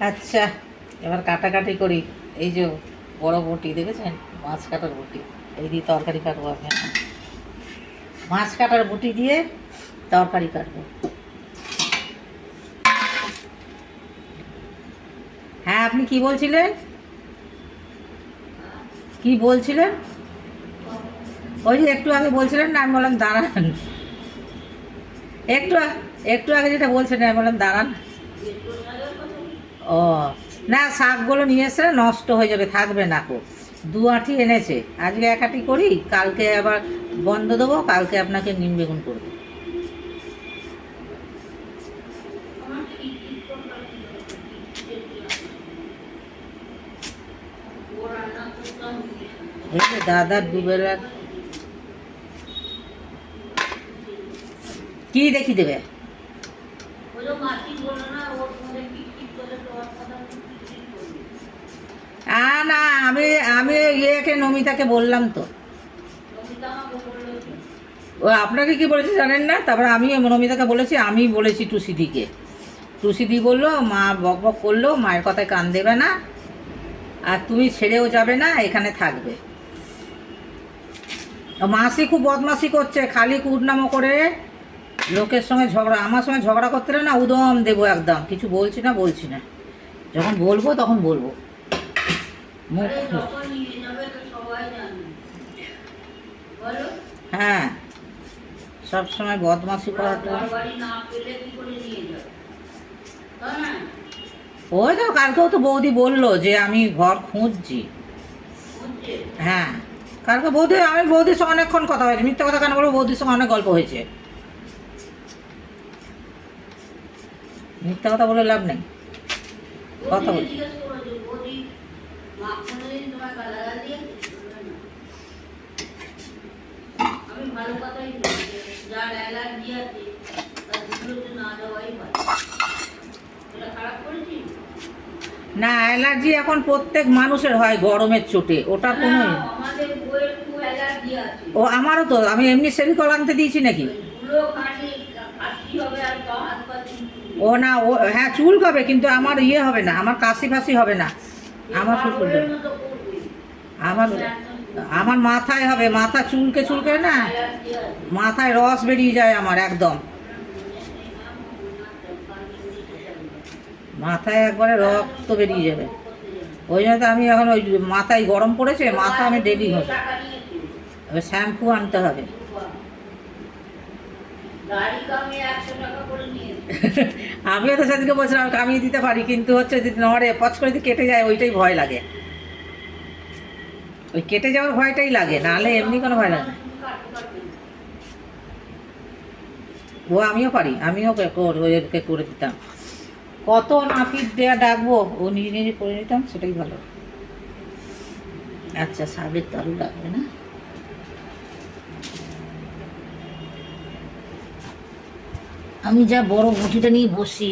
আচ্ছা, এবার কাটাকাটি করি। এই যে বড় বটি দেখেছেন, মাছ কাটার বটি, এই দিয়ে তরকারি কাটবো আমি এখন। মাছ কাটার বটি দিয়ে তরকারি কাটবো। হ্যাঁ, আপনি কি বলছিলেন? কি বলছিলেন? ওই যে একটু আগে বলছিলেন না, আমি বললাম দাঁড়ান। একটু একটু আগে যেটা বলছিলেন আমি বললাম দাঁড়ান। ও না, শাকগুলো নিয়ে এসে নষ্ট হয়ে যাবে, থাকবে না কো। দু আঁটি এনেছে, আজকে এক আঁটি করি, কালকে আবার বন্ধ দেবো, কালকে আপনাকে নিম বেগুন করবো। এই যে দাদার দুবেলার কি দেখি দেবে? না, আমি আমি ইয়েকে নমিতাকে বললাম তো। ও আপনাকে কি বলেছে জানেন না? তারপরে আমি নমিতাকে বলেছি, আমি বলেছি টুসিদিকে। টুসিদি বললো মা বক বক করলো, মায়ের কথায় কান দেবে না, আর তুমি ছেড়েও যাবে না, এখানে থাকবে। মাসি খুব বদমাসি করছে, খালি কুটনামো করে লোকের সঙ্গে ঝগড়া। আমার সঙ্গে ঝগড়া করতে না উদম দেবো একদম, কিছু বলছি না, যখন বলবো তখন বলবো। মুখ হ্যাঁ, সব সময় বদমাসি করাটা। ওই তো কালকেও তো বৌদি বললো যে আমি ঘর খুঁজছি। হ্যাঁ, কালকে আমি বৌদির সঙ্গে অনেকক্ষণ কথা হয়েছে, মিথ্যে কথা কেন বলবো, বৌদির সঙ্গে অনেক গল্প হয়েছে। মিথ্যা কথা বলে লাভ নেই, কথা বল। না, অ্যালার্জি এখন প্রত্যেক মানুষের হয় গরমের চোটে, ওটা কোনো। ও আমারও তো, আমি এমনি সেরিকল আনতে দিয়েছি নাকি? ও না, ও হ্যাঁ চুল খাবে, কিন্তু আমার ইয়ে হবে না, আমার কাশি ফাশি হবে না। আমার আমার আমার মাথায় হবে, মাথা চুলকে না, মাথায় রস বেরিয়ে যায় আমার একদম, মাথায় একবারে রক্ত বেরিয়ে যাবে। ওই জন্য তো আমি এখন ওই মাথায় গরম পড়েছে, মাথা আমি ডেলি ঘষি। এবার শ্যাম্পু আনতে হবে। আমিও তো সেদিকে বলছিলাম কামিয়ে দিতে পারি, কিন্তু হচ্ছে যদি নড়ে পচ করে যদি কেটে যায়, ওইটাই ভয় লাগে। ওই কেটে যাওয়ার ভয়টাই লাগে, নাহলে এমনি কোনো ভয় লাগে না। ও আমিও পারি, আমিও ওকে করে দিতাম। কত নাপিত দেয়া ডাকবো, ও নিজে নিজে করে নিতাম, সেটাই ভালো। আচ্ছা, শাকের দারু লাগবে না। আমি যা বড় বটিটা নিয়ে বসি,